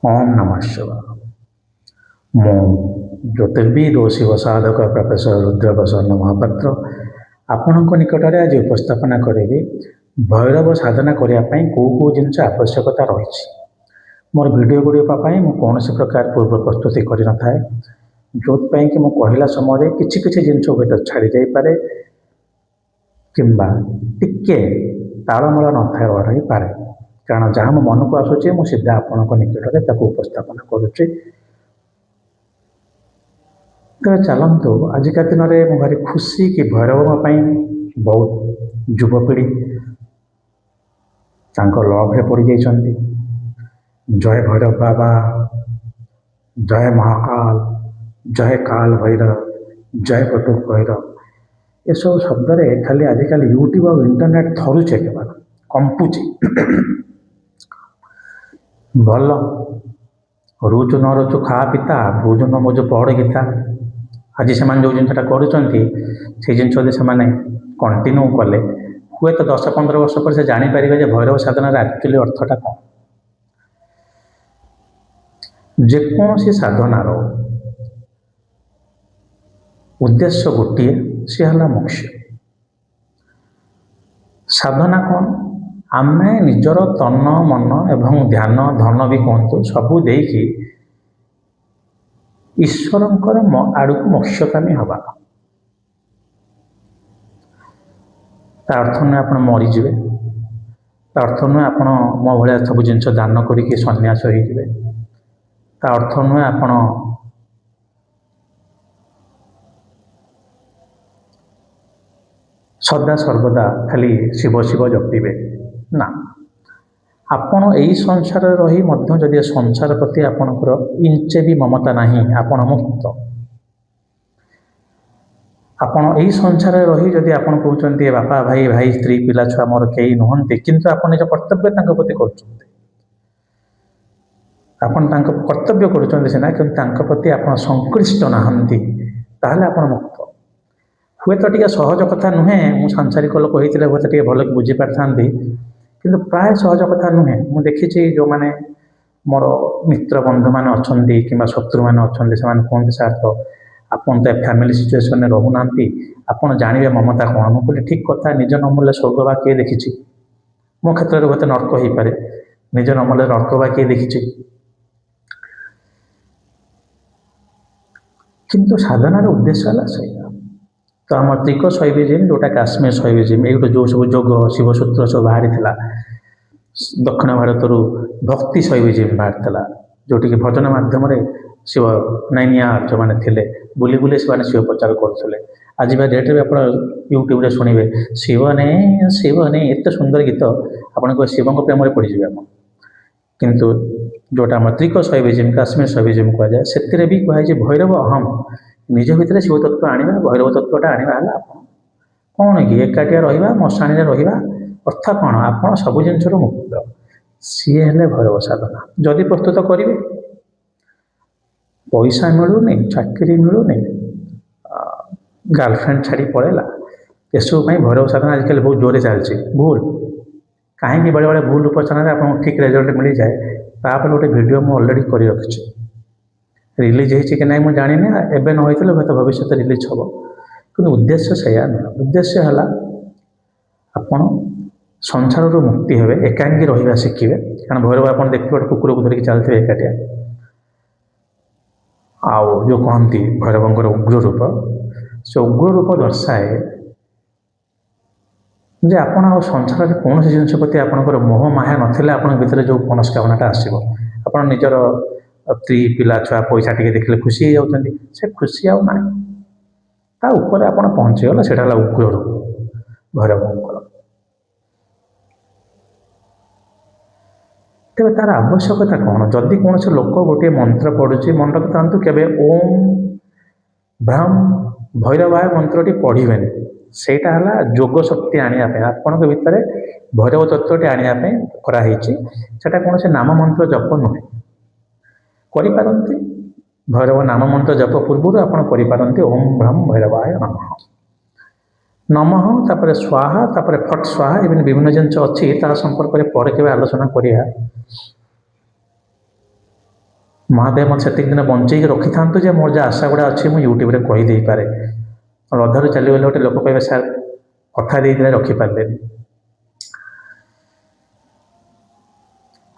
ओम नमः शिवाय। ମୁଁ ଜ୍ୟୋତିର୍ବିଦ ଓ ଶିବ ସାଧକ ପ୍ରଫେସର ରୁଦ୍ରପ୍ରସନ୍ନ ମହାପାତ୍ର ଆପଣଙ୍କ ନିକଟରେ ଆଜି ଉପସ୍ଥାପନା କରିବି ଭୈରବ ସାଧନା କରିବା ପାଇଁ କେଉଁ ଜିନିଷ ଆବଶ୍ୟକତା ରହିଛି। ମୋର ଭିଡ଼ିଓ ଗୁଡ଼ିକ ପାଇଁ ମୁଁ କୌଣସି ପ୍ରକାର ପୂର୍ବ ପ୍ରସ୍ତୁତି କରିନଥାଏ, ଯେଉଁଥିପାଇଁ କି ମୁଁ କହିଲା ସମୟରେ କିଛି କିଛି ଜିନିଷ ହୁଏତ ଛାଡ଼ି ଯାଇପାରେ କିମ୍ବା ଟିକେ ତାଳମେଳ ନଥାଏ ରହିପାରେ, କାରଣ ଯାହା ମୋ ମନକୁ ଆସୁଛି ମୁଁ ସିଧା ଆପଣଙ୍କ ନିକଟରେ ତାକୁ ଉପସ୍ଥାପନ କରୁଛି। ତେବେ ଚାଲନ୍ତୁ, ଆଜିକା ଦିନରେ ମୁଁ ଭାରି ଖୁସି କି ଭୈରବଙ୍କ ପାଇଁ ବହୁତ ଯୁବପିଢ଼ି ତାଙ୍କ ଲଭ୍ରେ ପଡ଼ିଯାଇଛନ୍ତି। ଜୟ ଭୈରବ ବାବା, ଜୟ ମହାକାଳ, ଜୟ କାଳ ଭୈରବ, ଜୟ ବଟୁକ ଭୈରବ, ଏସବୁ ଶବ୍ଦରେ ଖାଲି ଆଜିକାଲି ୟୁଟ୍ୟୁବ୍ ଆଉ ଇଣ୍ଟରନେଟ୍ ଥରୁଛି, ଏକେବାରେ କମ୍ପୁଛି। ଭଲ ରୁଚୁ ନ ରୁଚୁ ଖା ପିତା, ବୁଝୁ ନ ବୁଝୁ ପଢ଼ ଗୀତା। ଆଜି ସେମାନେ ଯେଉଁ ଜିନିଷଟା କରୁଛନ୍ତି ସେଇ ଜିନିଷ ଯଦି ସେମାନେ କଣ୍ଟିନ୍ୟୁ କଲେ ହୁଏତ 10-15 ବର୍ଷ ପରେ ସେ ଜାଣିପାରିବେ ଯେ ଭୈରବ ସାଧନାର ଆକ୍ଚୁଆଲି ଅର୍ଥଟା କ'ଣ। ଯେକୌଣସି ସାଧନାର ଉଦ୍ଦେଶ୍ୟ ଗୋଟିଏ, ସେ ହେଲା ମୋକ୍ଷ। ସାଧନା କ'ଣ? ଆମେ ନିଜର ତନ ମନ ଏବଂ ଧ୍ୟାନ ଧନ ବି କୁହନ୍ତୁ ସବୁ ଦେଇକି ଈଶ୍ୱରଙ୍କର ଆଡ଼କୁ ମୋକ୍ଷକାମୀ ହେବା। ତା ଅର୍ଥ ନୁହେଁ ଆପଣ ମରିଯିବେ, ତା ଅର୍ଥ ନୁହେଁ ଆପଣ ମୋ ଭଳିଆ ସବୁ ଜିନିଷ ଦାନ କରିକି ସନ୍ନ୍ୟାସ ହେଇଯିବେ, ତା ଅର୍ଥ ନୁହେଁ ଆପଣ ସଦା ସର୍ବଦା ଖାଲି ଶିବ ଶିବ ଜପିବେ। ନା, ଆପଣ ଏହି ସଂସାରରେ ରହି ମଧ୍ୟ ଯଦି ସଂସାର ପ୍ରତି ଆପଣଙ୍କର ଇଞ୍ଚେ ବି ମମତା ନାହିଁ, ଆପଣ ମୁକ୍ତ। ଆପଣ ଏହି ସଂସାରରେ ରହି ଯଦି ଆପଣ କହୁଛନ୍ତି ବାପା ଭାଇ ସ୍ତ୍ରୀ ପିଲା ଛୁଆ ମୋର କେହି ନୁହନ୍ତି, କିନ୍ତୁ ଆପଣ ନିଜ କର୍ତ୍ତବ୍ୟ ତାଙ୍କ ପ୍ରତି କରୁଛନ୍ତି। ଆପଣ ତାଙ୍କ କର୍ତ୍ତବ୍ୟ କରୁଛନ୍ତି ସିନା, କିନ୍ତୁ ତାଙ୍କ ପ୍ରତି ଆପଣ ସଂକୃଷ୍ଟ ନାହାନ୍ତି, ତାହେଲେ ଆପଣ ମୁକ୍ତ। ହୁଏତ ଟିକେ ସହଜ କଥା ନୁହେଁ, ମୁଁ ସାଂସାରିକ ଲୋକ ହେଇଥିଲେ ହୁଏତ ଟିକେ ଭଲ ବୁଝିପାରିଥାନ୍ତି, କିନ୍ତୁ ପ୍ରାୟ ସହଜ କଥା ନୁହେଁ। ମୁଁ ଦେଖିଛି ଯେଉଁମାନେ ମୋର ମିତ୍ର ବନ୍ଧୁମାନେ ଅଛନ୍ତି କିମ୍ବା ଶତ୍ରୁମାନେ ଅଛନ୍ତି, ସେମାନେ କୁହନ୍ତି ସାର୍ ତ ଆପଣ ତ ଫ୍ୟାମିଲି ସିଚୁଏସନରେ ରହୁନାହାନ୍ତି, ଆପଣ ଜାଣିବେ ମମତା କ'ଣ। ମୁଁ କହିଲି ଠିକ୍ କଥା, ନିଜ ନ ମୂଲ୍ୟ ସ୍ୱର୍ଗ ବା କିଏ ଦେଖିଛି? ମୋ କ୍ଷେତ୍ରରେ ହୁଏତ ନର୍କ ହେଇପାରେ, ନିଜ ନ ମୂଲ୍ୟ ନର୍କ ବା କିଏ ଦେଖିଛି? କିନ୍ତୁ ସାଧନାର ଉଦ୍ଦେଶ୍ୟ ହେଲା ସେଇଆ। ତ ଆମର ତ୍ରିକ ଶୈବିଜିମ୍, ଯେଉଁଟା କାଶ୍ମୀର ଶୈବିଜିମ୍, ଏଇଠୁ ଯେଉଁ ସବୁ ଯୋଗ ଶିବସୂତ୍ର ସବୁ ବାହାରିଥିଲା, ଦକ୍ଷିଣ ଭାରତରୁ ଭକ୍ତି ଶୈବିଜିମ୍ ବାହାରିଥିଲା, ଯେଉଁଠିକି ଭଜନ ମାଧ୍ୟମରେ ଶିବ ନାଇନିଆ ଯେଉଁମାନେ ଥିଲେ ବୁଲି ବୁଲି ସେମାନେ ଶିବ ପ୍ରଚାର କରୁଥିଲେ। ଆଜି ବା ଡେଟ୍ରେ ବି ଆପଣ ୟୁଟ୍ୟୁବରେ ଶୁଣିବେ ଶିବନେ ଶିବନେ, ଏତେ ସୁନ୍ଦର ଗୀତ, ଆପଣଙ୍କ ଶିବଙ୍କ ପ୍ରେମରେ ପଡ଼ିଯିବେ ଆପଣ। କିନ୍ତୁ ଯେଉଁଟା ଆମର ତ୍ରିକ ଶୈବିଜିମ୍, କାଶ୍ମୀର ଶୈବିଜିମ୍ କୁହାଯାଏ, ସେଥିରେ ବି କୁହାଯାଇଛି ଭୈରବ ଅହମ୍, ନିଜ ଭିତରେ ଶିବ ତତ୍ତ୍ୱ ଆଣିବା, ଭୈରବ ତତ୍ତ୍ୱଟା ଆଣିବା ହେଲା ଆପଣ। କ'ଣ କି ଏକାଟିଆ ରହିବା, ମଶାଣିରେ ରହିବା ଅର୍ଥ କ'ଣ? ଆପଣ ସବୁ ଜିନିଷରୁ ମୁକ୍ତ। ସିଏ ହେଲେ ଭୈରବ ସାଧନା। ଯଦି ପ୍ରସ୍ତୁତ କରିବେ, ପଇସା ମିଳୁନି, ଚାକିରି ମିଳୁନି, ଗାର୍ଲଫ୍ରେଣ୍ଡ ଛାଡ଼ି ପଳେଇଲା, ଏସବୁ ପାଇଁ ଭୈରବ ସାଧନା ଆଜିକାଲି ବହୁତ ଜୋରରେ ଚାଲିଛି। ଭୁଲ। କାହିଁକି ବେଳେବେଳେ ଭୁଲ ଉପାସନାରେ ଆପଣଙ୍କୁ ଠିକ୍ ରେଜଲ୍ଟ ମିଳିଯାଏ, ତାପରେ ଗୋଟେ ଭିଡ଼ିଓ ମୁଁ ଅଲରେଡ଼ି କରି ରଖିଛି। ରିଲିଜ୍ ହେଇଛି କି ନାହିଁ ମୁଁ ଜାଣିନି, ଏବେ ନ ହେଇଥିଲେ ହୁଏତ ଭବିଷ୍ୟତରେ ରିଲିଜ୍ ହେବ, କିନ୍ତୁ ଉଦ୍ଦେଶ୍ୟ ସେଇଆ ନୁହେଁ। ଉଦ୍ଦେଶ୍ୟ ହେଲା ଆପଣ ସଂସାରରୁ ମୁକ୍ତି ହେବେ, ଏକାଙ୍ଗୀ ରହିବା ଶିଖିବେ। କାରଣ ଭୈରବ ଆପଣ ଦେଖିବେ ଗୋଟେ କୁକୁରକୁ ଧରିକି ଚାଲିଥିବେ ଏକାଟିଆ। ଆଉ ଯେଉଁ କହନ୍ତି ଭୈରବଙ୍କର ଉଗ୍ର ରୂପ, ସେ ଉଗ୍ର ରୂପ ଦର୍ଶାଏ ଯେ ଆପଣ ଆଉ ସଂସାରରେ କୌଣସି ଜିନିଷ ପ୍ରତି ଆପଣଙ୍କର ମୋହ ମାୟା ନଥିଲେ ଆପଣଙ୍କ ଭିତରେ ଯେଉଁ ମନସ୍କାମନାଟା ଆସିବ, ଆପଣ ନିଜର ସ୍ତ୍ରୀ ପିଲା ଛୁଆ ପଇସା ଟିକେ ଦେଖିଲେ ଖୁସି ହେଇଯାଉଛନ୍ତି, ସେ ଖୁସି ଆଉ ନାହିଁ। ତା ଉପରେ ଆପଣ ପହଞ୍ଚିଗଲେ, ସେଇଟା ହେଲା ଉଗ୍ର ରୂପ ଭୈରବଙ୍କର। ତେବେ ତା'ର ଆବଶ୍ୟକତା କ'ଣ? ଯଦି କୌଣସି ଲୋକ ଗୋଟିଏ ମନ୍ତ୍ର ପଢ଼ୁଛି, ମନେ ରଖିଥାନ୍ତୁ କେବେ ଓମ୍ ଭ୍ରମ୍ ଭୈରବାୟ ମନ୍ତ୍ରଟି ପଢ଼ିବେନି। ସେଇଟା ହେଲା ଯୋଗ ଶକ୍ତି ଆଣିବା ପାଇଁ, ଆପଣଙ୍କ ଭିତରେ ଭୈରବ ତତ୍ତ୍ୱଟି ଆଣିବା ପାଇଁ କରାହେଇଛି। ସେଇଟା କୌଣସି ନାମ ମନ୍ତ୍ର ଜପ ନୁହେଁ। କରିପାରନ୍ତି ଭୈରବ ନାମ ମନ୍ତ୍ର ଜପ ପୂର୍ବରୁ ଆପଣ କରିପାରନ୍ତି ଓମ୍ ଭ୍ରମ୍ ଭୈରବାୟ ନମଃ, ନମଃ ତାପରେ ସ୍ୱାହା, ତାପରେ ଫଟ୍ ସ୍ୱାହା, ଏମିତି ବିଭିନ୍ନ ଜିନିଷ ଅଛି, ତା ସମ୍ପର୍କରେ ପରେ କେବେ ଆଲୋଚନା କରିବା। ମହାଦେବ ମୋତେ ସେତିକି ଦିନ ବଞ୍ଚେଇକି ରଖିଥାନ୍ତୁ ଯେ ମୋର ଯାହା ଆଶା ଗୁଡ଼ା ଅଛି ମୁଁ ୟୁଟ୍ୟୁବରେ କହିଦେଇପାରେ। ଅଧାରୁ ଚାଲିଗଲେ ଗୋଟେ ଲୋକ କହିବେ ସାର୍ କଥା ଦେଇଥିଲେ ରଖିପାରିଲେନି।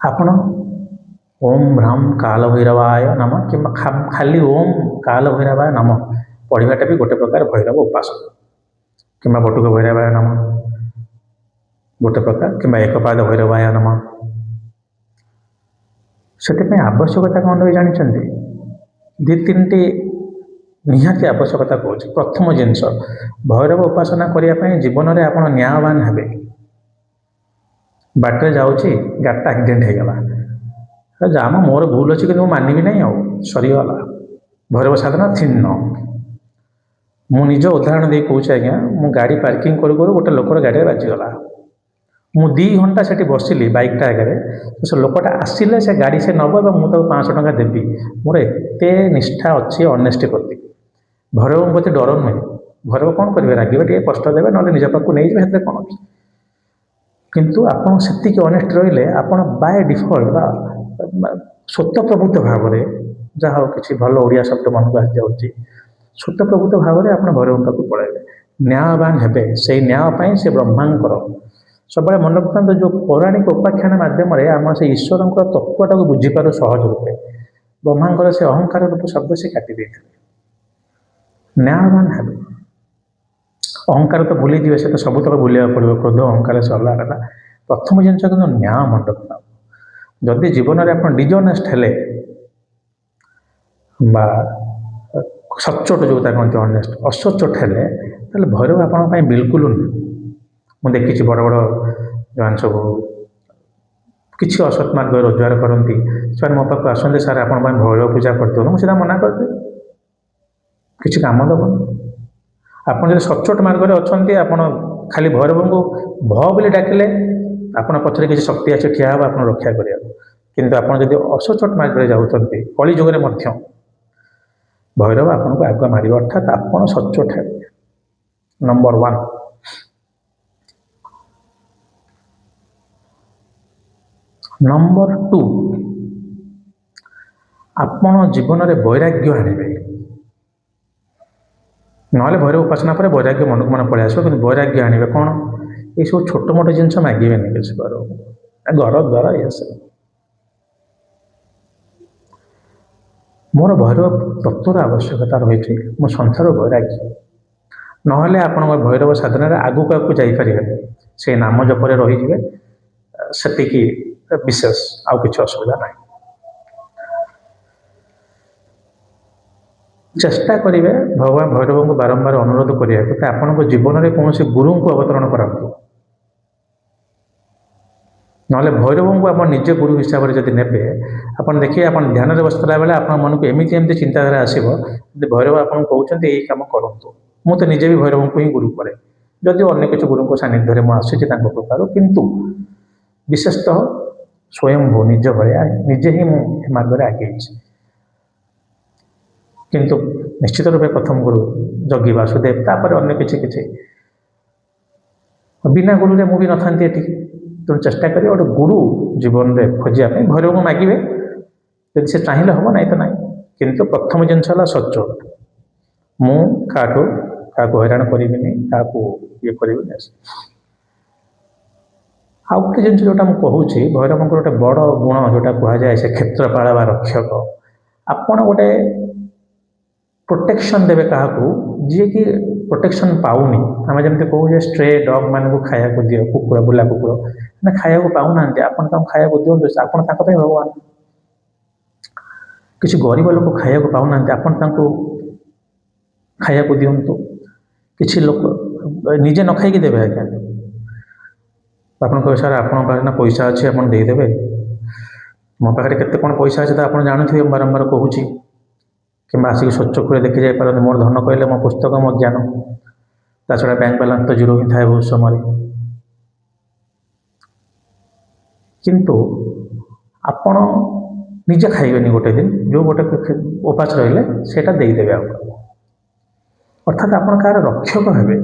ଆପଣ ଓମ୍ ଭ୍ରାମ କାଳ ଭୈରବାୟ ନମ କିମ୍ବା ଖାଲି ଓମ୍ କାଳ ଭୈରବାୟ ନମ ପଢ଼ିବାଟା ବି ଗୋଟେ ପ୍ରକାର ଭୈରବ ଉପାସନା, କିମ୍ବା ବଟୁକ ଭୈରବାୟ ନମ ଗୋଟେ ପ୍ରକାର, କିମ୍ବା ଏକପାଦ ଭୈରବାୟ ନମ। ସେଥିପାଇଁ ଆବଶ୍ୟକତା କ'ଣ ରହି ଜାଣିଛନ୍ତି? ଦୁଇ ତିନିଟି ନିହାତି ଆବଶ୍ୟକତା କହୁଛି। ପ୍ରଥମ ଜିନିଷ, ଭୈରବ ଉପାସନା କରିବା ପାଇଁ ଜୀବନରେ ଆପଣ ନ୍ୟାୟବାନ ହେବେ। ବାଟରେ ଯାଉଛି ଗାଡ଼ିଟା ଆକ୍ସିଡେଣ୍ଟ ହେଇଗଲା, ଯାମ ମୋର ଭୁଲ ଅଛି କିନ୍ତୁ ମୁଁ ମାନିବି ନାହିଁ, ଆଉ ସରିଗଲା ଭୈରବ ସାଧନା ଥିନ୍ନ। ମୁଁ ନିଜ ଉଦାହରଣ ଦେଇ କହୁଛି ଆଜ୍ଞା, ମୁଁ ଗାଡ଼ି ପାର୍କିଂ କରୁ କରୁ ଗୋଟେ ଲୋକର ଗାଡ଼ିରେ ବାଜିଗଲା। ମୁଁ 2 ଘଣ୍ଟା ସେଠି ବସିଲି ବାଇକ୍ଟା ଆଗରେ, ସେ ଲୋକଟା ଆସିଲେ ସେ ଗାଡ଼ି ସେ ନେବ ଏବଂ ମୁଁ ତାକୁ 500 ଟଙ୍କା ଦେବି। ମୋର ଏତେ ନିଷ୍ଠା ଅଛି ଅନେଷ୍ଟି ପ୍ରତି। ଭୈରବଙ୍କ ପ୍ରତି ଡର ନୁହେଁ। ଭୈରବ କ'ଣ କରିବେ? ରାଗିବେ, ଟିକେ କଷ୍ଟ ଦେବେ, ନହେଲେ ନିଜ ପାଖକୁ ନେଇଯିବେ, ସେଥିରେ କ'ଣ ଅଛି। କିନ୍ତୁ ଆପଣ ସେତିକି ଅନେଷ୍ଟ ରହିଲେ ଆପଣ ବାଏ ଡିଫଲ୍ଟ ବା ସ୍ୱତଃପ୍ରବୃତ୍ତ ଭାବରେ, ଯାହା ହଉ କିଛି ଭଲ ଓଡ଼ିଆ ଶବ୍ଦ ମନକୁ ଆସିଯାଉଛି, ସ୍ୱତଃପ୍ରବୃତ୍ତ ଭାବରେ ଆପଣ ଭୈରବଙ୍କ ପାଖକୁ ପଳାଇବେ, ନ୍ୟାୟବାନ ହେବେ। ସେଇ ନ୍ୟାୟ ପାଇଁ ସେ ବ୍ରହ୍ମାଙ୍କର ସବୁବେଳେ ମନେ ରଖନ୍ତୁ, ଯେଉଁ ପୌରାଣିକ ଉପାଖ୍ୟାନ ମାଧ୍ୟମରେ ଆମେ ସେ ଈଶ୍ୱରଙ୍କର ତତ୍ତ୍ୱଟାକୁ ବୁଝିପାରୁ ସହଜ ରୂପେ। ବ୍ରହ୍ମାଙ୍କର ସେ ଅହଙ୍କାର ରୂପ ଶବ୍ଦ ସେ କାଟି ଦେଇଥିଲେ। ନ୍ୟାୟବାନ ହେବେ। ଅହଙ୍କାର ତ ଭୁଲିଯିବେ, ସେ ତ ସବୁତକ ଭୁଲିବାକୁ ପଡ଼ିବ। କ୍ରୋଧ ଅହଙ୍କାର ସେ ଅଲଗା କଥା। ପ୍ରଥମ ଜିନିଷ କିନ୍ତୁ ନ୍ୟାୟ ମନେ ରଖନ୍ତୁ। ଯଦି ଜୀବନରେ ଆପଣ ଡିଜଅନେଷ୍ଟ ହେଲେ ବା ସଚ୍ଚୋଟ ଯେଉଁଟା କହନ୍ତି ଅନେଷ୍ଟ, ଅସଚ୍ଚୋଟ ହେଲେ, ତାହେଲେ ଭୈରବ ଆପଣଙ୍କ ପାଇଁ ବିଲକୁଲ ନୁହେଁ। ମୁଁ ଦେଖିଛି ବଡ଼ ବଡ଼ ଯେଉଁମାନେ ସବୁ କିଛି ଅସତ୍ ମାର୍ଗରେ ରୋଜଗାର କରନ୍ତି, ସେମାନେ ମୋ ପାଖକୁ ଆସନ୍ତି, ସାର୍ ଆପଣଙ୍କ ପାଇଁ ଭୈରବ ପୂଜା କରିଦେଉନ। ମୁଁ ସେଟା ମନା କରିଦିଏ, କିଛି କାମ ଦେବନି। ଆପଣ ଯଦି ସଚ୍ଚୋଟ ମାର୍ଗରେ ଅଛନ୍ତି, ଆପଣ ଖାଲି ଭୈରବଙ୍କୁ ଭ ବୋଲି ଡାକିଲେ ଆପଣ ପଛରେ କିଛି ଶକ୍ତି ଅଛି ଠିଆ ହେବ ଆପଣ ରକ୍ଷା କରିବାକୁ। କିନ୍ତୁ ଆପଣ ଯଦି ଅସଚ୍ଚୋଟ ମାର୍ଗରେ ଯାଉଛନ୍ତି, କଳି ଯୁଗରେ ମଧ୍ୟ ଭୈରବ ଆପଣଙ୍କୁ ଆଗୁଆ ମାରିବ, ଅର୍ଥାତ୍ ଆପଣ ସଚ୍ଚୋଟ ହେବେ। ନମ୍ବର 1। ନମ୍ବର 2, ଆପଣ ଜୀବନରେ ବୈରାଗ୍ୟ ଆଣିବେ। ନହେଲେ ଭୈରବ ଉପାସନା ପରେ ବୈରାଗ୍ୟ ମନକୁ ମନ ପଳେଇ ଆସିବ, କିନ୍ତୁ ବୈରାଗ୍ୟ ଆଣିବେ କ'ଣ? ଏସବୁ ଛୋଟ ମୋଟ ଜିନିଷ ମାଗିବେନି କିଛି ଭୈରବ, ଘର ଦ୍ୱାରା ଏସବୁ। ମୋର ଭୈରବ ତତ୍ତ୍ୱର ଆବଶ୍ୟକତା ରହିଛି, ମୁଁ ସଂସାର ବୈରାଗ୍ୟ। ନହେଲେ ଆପଣଙ୍କ ଭୈରବ ସାଧନାରେ ଆଗକୁ ଆଗକୁ ଯାଇପାରିବେନି, ସେଇ ନାମ ଜପରେ ରହିଯିବେ, ସେତିକି ବିଶେଷ, ଆଉ କିଛି ଅସୁବିଧା ନାହିଁ। ଚେଷ୍ଟା କରିବେ ଭଗବାନ ଭୈରବଙ୍କୁ ବାରମ୍ବାର ଅନୁରୋଧ କରିବାକୁ, ଆପଣଙ୍କ ଜୀବନରେ କୌଣସି ଗୁରୁଙ୍କୁ ଅବତରଣ କରନ୍ତୁ। ନହେଲେ ଭୈରବଙ୍କୁ ଆପଣ ନିଜେ ଗୁରୁ ହିସାବରେ ଯଦି ନେବେ, ଆପଣ ଦେଖିବେ ଆପଣ ଧ୍ୟାନରେ ବସିଥିଲା ବେଳେ ଆପଣଙ୍କ ମନକୁ ଏମିତି ଚିନ୍ତାଧାରା ଆସିବ, ଯଦି ଭୈରବ ଆପଣଙ୍କୁ କହୁଛନ୍ତି ଏଇ କାମ କରନ୍ତୁ। ମୁଁ ତ ନିଜେ ବି ଭୈରବଙ୍କୁ ହିଁ ଗୁରୁ କରେ, ଯଦିଓ ଅନ୍ୟ କିଛି ଗୁରୁଙ୍କ ସାନ୍ନିଧ୍ୟରେ ମୁଁ ଆସୁଛି ତାଙ୍କ କୃପାରୁ, କିନ୍ତୁ ବିଶେଷତଃ ସ୍ୱୟଂଭୂ ନିଜ ଭଳିଆ ନିଜେ ହିଁ ମୁଁ ଏ ମାର୍ଗରେ ଆଗେଇଛି। କିନ୍ତୁ ନିଶ୍ଚିତ ରୂପେ ପ୍ରଥମ ଗୁରୁ ଯୋଗୀ ବାସୁଦେବ, ତାପରେ ଅନ୍ୟ କିଛି କିଛି। ବିନା ଗୁରୁରେ ମୁଁ ବି ନଥାନ୍ତି ଏଠି। ତେଣୁ ଚେଷ୍ଟା କରିବେ ଗୋଟେ ଗୁରୁ ଜୀବନରେ ଖୋଜିବା ପାଇଁ। ଭୈରବଙ୍କୁ ମାଗିବେ, ଯଦି ସେ ଚାହିଁଲେ ହେବ, ନାହିଁ ତ ନାହିଁ। କିନ୍ତୁ ପ୍ରଥମ ଜିନିଷ ହେଲା ସଚ୍ଚୋଟ। ମୁଁ କାହାକୁ ହଇରାଣ କରିବିନି, କାହାକୁ ଇଏ କରିବିନି। ଆଉ ଗୋଟେ ଜିନିଷ ଯେଉଁଟା ମୁଁ କହୁଛି, ଭୈରବଙ୍କର ଗୋଟେ ବଡ଼ ଗୁଣ ଯେଉଁଟା କୁହାଯାଏ, ସେ କ୍ଷେତ୍ରପାଳ ବା ରକ୍ଷକ। ଆପଣ ଗୋଟେ ପ୍ରୋଟେକ୍ସନ୍ ଦେବେ କାହାକୁ ଯିଏକି ପ୍ରୋଟେକ୍ସନ୍ ପାଉନି। ଆମେ ଯେମିତି କହୁଛେ ଷ୍ଟ୍ରେ ଡଗ୍ ମାନଙ୍କୁ ଖାଇବାକୁ ଦିଅ, କୁକୁର, ବୁଲା କୁକୁର ମାନେ ଖାଇବାକୁ ପାଉନାହାନ୍ତି, ଆପଣ ତାଙ୍କୁ ଖାଇବାକୁ ଦିଅନ୍ତୁ, ଆପଣ ତାଙ୍କ ପାଇଁ ଭଗବାନ। କିଛି ଗରିବ ଲୋକ ଖାଇବାକୁ ପାଉନାହାନ୍ତି, ଆପଣ ତାଙ୍କୁ ଖାଇବାକୁ ଦିଅନ୍ତୁ। କିଛି ଲୋକ ନିଜେ ନ ଖାଇକି ଦେବେ, ଆଜ୍ଞା ଆପଣ କହିବେ ସାର୍ ଆପଣଙ୍କ ପାଖରେ ନା ପଇସା ଅଛି ଆପଣ ଦେଇଦେବେ। ମୋ ପାଖରେ କେତେ କ'ଣ ପଇସା ଅଛି ତ ଆପଣ ଜାଣୁଥିବେ, ମୁଁ ବାରମ୍ବାର କହୁଛି। କିମ୍ବା ଆସିକି ସ୍ୱଚ୍ଛକରେ ଦେଖି ଯାଇପାରନ୍ତି, ମୋର ଧନ କହିଲେ ମୋ ପୁସ୍ତକ, ମୋ ଜ୍ଞାନ। ତା ଛଡ଼ା ବ୍ୟାଙ୍କ ବାଲାନ୍ସ ତ ଜିରୋ ହିଁ ଥାଏ ବହୁତ ସମୟରେ। କିନ୍ତୁ ଆପଣ ନିଜେ ଖାଇବେନି ଗୋଟେ ଦିନ, ଯେଉଁ ଗୋଟେ ଉପାସ ରହିଲେ ସେଇଟା ଦେଇଦେବେ ଆଉ। ଅର୍ଥାତ୍ ଆପଣ କାହାର ରକ୍ଷକ ହେବେ।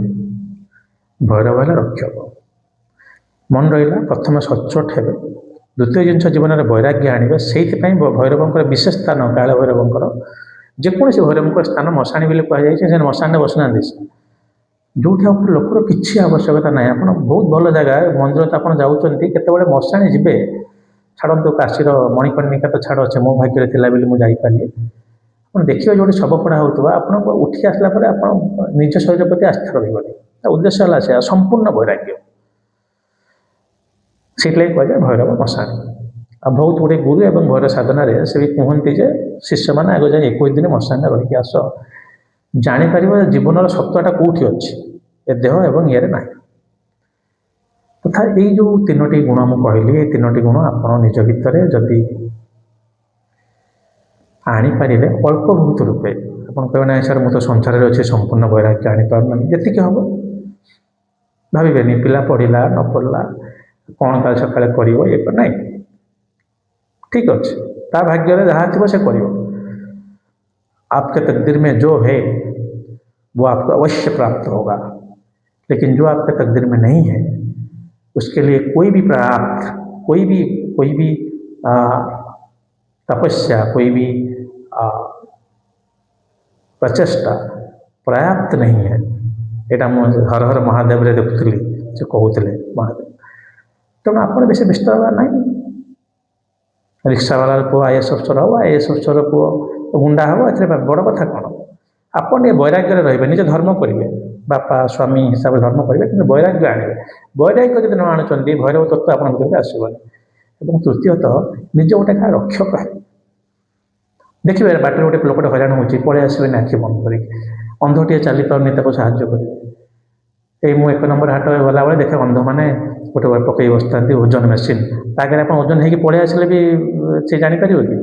ଭୈରବ ହେଲେ ରକ୍ଷକ। ମନେ ରହିଲା, ପ୍ରଥମେ ସଚ୍ଚୋଟ ହେବେ, ଦ୍ୱିତୀୟ ଜିନିଷ ଜୀବନରେ ବୈରାଗ୍ୟ ଆଣିବେ। ସେଇଥିପାଇଁ ଭୈରବଙ୍କର ବିଶେଷ ସ୍ଥାନ କାଳ ଭୈରବଙ୍କର ଯେକୌଣସି ଭୈରବଙ୍କର ସ୍ଥାନ ମଶାଣି ବୋଲି କୁହାଯାଇଛି। ସେ ମଶାଣିରେ ବସୁନାହାନ୍ତି, ଯେଉଁଠି ଆପଣ ଲୋକର କିଛି ଆବଶ୍ୟକତା ନାହିଁ। ଆପଣ ବହୁତ ଭଲ ଜାଗା ମନ୍ଦିର ତ ଆପଣ ଯାଉଛନ୍ତି, କେତେବେଳେ ମଶାଣି ଯିବେ, ଛାଡ଼ନ୍ତୁ କାଶୀର ମଣିକର୍ଣ୍ଣିକା ତ ଛାଡ଼ ଅଛି, ମୋ ଭାଗ୍ୟରେ ଥିଲା ବୋଲି ମୁଁ ଯାଇପାରିଲି। ଆପଣ ଦେଖିବେ ଯେଉଁଠି ଶବ ପୋଡ଼ା ହେଉଥିବ, ଆପଣଙ୍କ ଉଠି ଆସିଲା ପରେ ଆପଣ ନିଜ ଶରୀର ପ୍ରତି ଆସ୍ଥା ରହିବନି। ତା ଉଦ୍ଦେଶ୍ୟ ହେଲା ସେ ସମ୍ପୂର୍ଣ୍ଣ ବୈରାଗ୍ୟ। ସେଇଥିଲାଗି କୁହାଯାଏ ଭୈରବ ମଶାଣି। ଆଉ ବହୁତ ଗୁଡ଼ିଏ ଗୁରୁ ଏବଂ ଭୈରବ ସାଧନାରେ ସେ ବି କୁହନ୍ତି ଯେ ଶିଷ୍ୟମାନେ ଆଗ ଯାଇ 21 ଦିନ ମଶାଣିରେ ରହିକି ଆସ, ଜାଣିପାରିବ ଜୀବନର ସତ୍ୟଟା କେଉଁଠି ଅଛି, ଏ ଦେହ ଏବଂ ଇଏରେ ନାହିଁ। ତଥା ଏଇ ଯେଉଁ 3ଟି ଗୁଣ ମୁଁ କହିଲି, ଏ 3ଟି ଗୁଣ ଆପଣ ନିଜ ଭିତରେ ଯଦି ଆଣିପାରିଲେ ଅଳ୍ପ ବହୁତ ରୂପେ, ଆପଣ କହିବେ ନାହିଁ ସାର୍ ମୁଁ ତ ସଂସାରରେ ଅଛି, ସମ୍ପୂର୍ଣ୍ଣ ବୈରାଗ୍ୟ ଆଣିପାରୁନାହିଁ, ଯେତିକି ହେବ ଭାବିବେନି ପିଲା ପଢ଼ିଲା ନ ପଢ଼ିଲା କ'ଣ କାଲି ସକାଳେ କରିବ, ଇଏ ନାହିଁ, ଠିକ୍ ଅଛି, ତା ଭାଗ୍ୟରେ ଯାହା ଥିବ ସେ କରିବ। आपके तकदीर में जो है वो आपको अवश्य प्राप्त होगा, लेकिन जो आपके तकदीर में नहीं है उसके लिए कोई भी प्राप्त, कोई भी तपस्या, कोई भी प्रचेष्टा पर्याप्त नहीं है। एटा मु हर हर महादेव रे देखुली से कहते महादेव। तेणु आप बेस व्यस्त हवा ना, रिक्सावाला पुओ आईएएस अफसर हो, आईएएस अफसर पुओ गुंडा हो, ए बड़ कथा कौन, आपन ये वैराग्य रही निज धर्म करेंगे, बापा स्वामी हिसाब से धर्म करेंगे, कि वैराग्य आणवे। वैराग्य जब न आणुंट भैरव तत्व आप भर आसबनि। और तृतीयतः निज गोटे क्या रक्षक है, देखिए बाटर गोटे लोकटे हईराण हो पलि आसबे आखि बंद कर, अंधटे चली पारनी साहाଯ୍य करेंगे। ये मु 1 नंबर हाट गला बेले देखे अंध मैंने गोटे पकई बसता ओजन मेसीन ताकि आप ओजन होगी पलि आसले भी सी जापर कि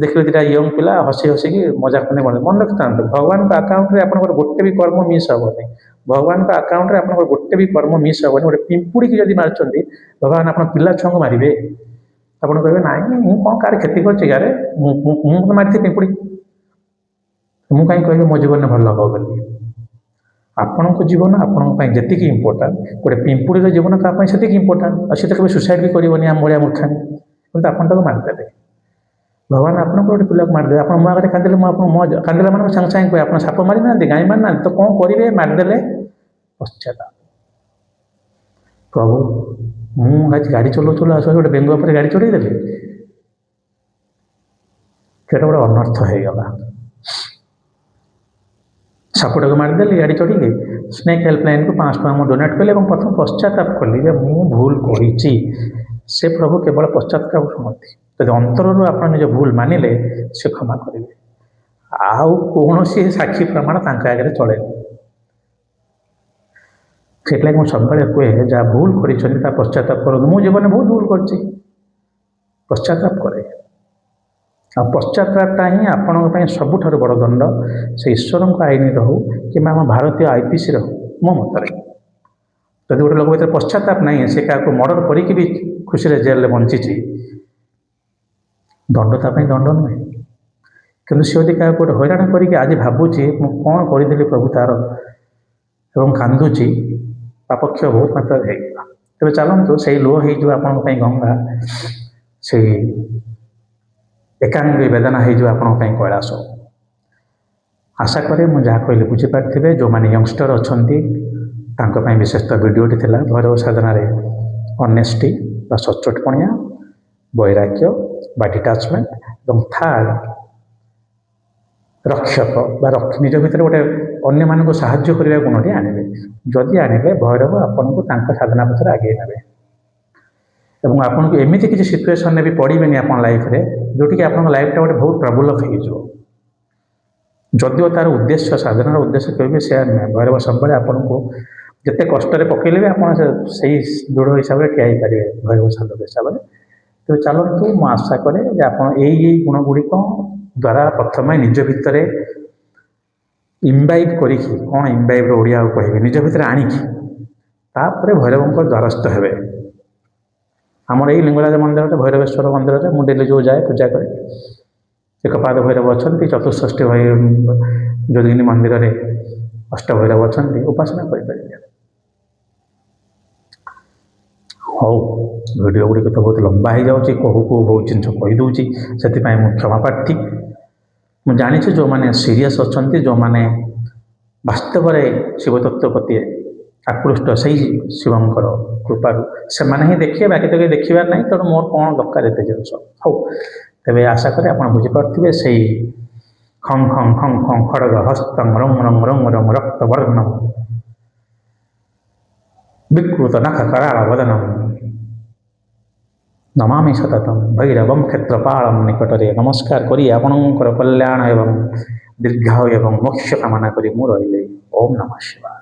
देखिए 2टा यंग पिला हसी हसिकी मजाक करने मन रखता। भगवान आकाउंट में आप गोटे भी कर्म मिस हेनी, भगवान आकाउंट में आप गोटे भी कर्म मिस हेनी। गोटे पिंपुड़ी की जब मार्च भगवान आप पिला छुआ मारे, आप कहे ना मुझे कौन कार क्षति कर मारी पिंपुड़ी, मुझे कहीं कह मो जीवन भल हम बोली। आपण जीवन आपण जी इंपोर्टाट, गोटे पिंपुड़ी जीवन तो से इंपोर्टाट, और सी तो कभी सुसाइड भी करनी आम भाया मूर्खानी, कितने आपको मारिदे। भगवान आपको गोटे पिला मारिदे, आप मो आगे कांदे मुझे कांदा मैंने सागे सागे कहे आप साप मारी ना गाई मारी ना, तो कौन करेंगे मारिदे पश्चाताप। प्रभु मुझे गाड़ी चलो चलो आस गोटे बेंग पर गाड़ी चढ़ेदेली, केटा गोटे अनर्थ हो गला। सापटा मारिदेली गाड़ी चढ़ी, स्नेक हेल्पलाइन को 500 टका डोनेट कले और प्रथम पश्चाताप कली मुझे भूल करी। से प्रभु केवल पश्चाताप शुणती, जब अंतर आप निज भूल मानिले से क्षमा करेंगे। आउ कौन साक्षी प्रमाण आगे चले, से मुझे सब कहे जहाँ भूल कर पश्चाताप करूँ। मो जीवन बहुत भूल कर पश्चाताप करे, आ पश्चातापटा ही आपण सबुठ बड़ दंड, से ईश्वर आईन रहू कि आम भारतीय आईपीसी रहू। मो मतरे जब गोटे लोक भर पश्चाताप नहीं, से क्या मर्डर करी भी खुशी जेल बंची, दंड ताप दंड नुहे। कि सी यदि क्या गोटे हईराण करके आज भावुची मुझे कौन करदेली प्रभु तार एवं कांदुची, पापक्ष बहुत मात्रा होगा। तेज चलतु से लो हो आपंपाई गंगा, से एकांगी वेदना हो कैलाश। आशा करें मुझे जहाँ कहली बुझीपारे, जो मैंने यंगस्टर अच्छा विशेषतः भिडियोटी थी भैरव साधना ऑनेस्टी बा सचोटपणिया, वैराग्य बा डिटाचमेंट, और थर्ड रक्षक बा निज भर गोटे अन्य मानक साहाय्य करने गुणटी आने। जदि आने भैरव आपको साधना पथर आगे ने, और आपको एमती किसी सिचुएसन भी पड़े आप लाइफ रे जोटि आप लाइफटा गोटे बहुत ट्रबुल हो। जदिव तार उद्देश्य साधनार उद्देश्य कहे से नुहे, भैरव सब आपको जिते कष्ट पकड़े भी आप दृढ़ हिसाब से ठिया पारे भैरव साधक हिसाब से। तो चलतु मु आशा करे आप गुण गुड़िक द्वारा प्रथम निज भितर इम्बाइब करी, कौन इम्बाइब ओडिया कहे निज भितर आणिकी भैरव द्वारस्थ हे। आमर यही लिंगराज मंदिर भैरवेश्वर मंदिर में मुझे जो जाए पूजा करे, एकपाद भैरव अच्छा, चतुष्षष्ठी जोगिनी मंदिर में अष्ट भैरव अच्छा, उपासना करें। ହଉ ଭିଡ଼ିଓ ଗୁଡ଼ିକ ତ ବହୁତ ଲମ୍ବା ହେଇଯାଉଛି, କହୁ କହୁ ବହୁତ ଜିନିଷ କହିଦେଉଛି, ସେଥିପାଇଁ ମୁଁ କ୍ଷମା ପ୍ରାର୍ଥୀ। ମୁଁ ଜାଣିଛି ଯେଉଁମାନେ ସିରିୟସ୍ ଅଛନ୍ତି, ଯେଉଁମାନେ ବାସ୍ତବରେ ଶିବତତ୍ତ୍ୱ ପ୍ରତି ଆକୃଷ୍ଟ ସେଇ ଶିବଙ୍କର କୃପାରୁ ସେମାନେ ହିଁ ଦେଖିବେ, ବାକି ତ କେହି ଦେଖିବାର ନାହିଁ। ତେଣୁ ମୋର କ'ଣ ଦରକାର ଏତେ ଜିନିଷ। ହଉ, ତେବେ ଆଶା କରେ ଆପଣ ବୁଝିପାରୁଥିବେ ସେଇ ଖଂ ଖଂ ଖଂ ଖଂ ଖଡ଼ଗ ହସ୍ତଂ ରଂ ରଂ ରଂ ରଂ ରକ୍ତବର୍ଣ୍ଣଂ ବିକୃତ ନଖ କରାଳ ବଦନଂ ନମାମି ସତତଂ ଭୈରବଂ କ୍ଷେତ୍ରପାଳଂ ନିକଟରେ ନମସ୍କାର କରି ଆପଣଙ୍କର କଲ୍ୟାଣ ଏବଂ ଦୀର୍ଘାୟୁ ଏବଂ ମୋକ୍ଷ କାମନା କରି ମୁଁ ରହିଲି। ଓମ୍ ନମଃ ଶିବାୟ।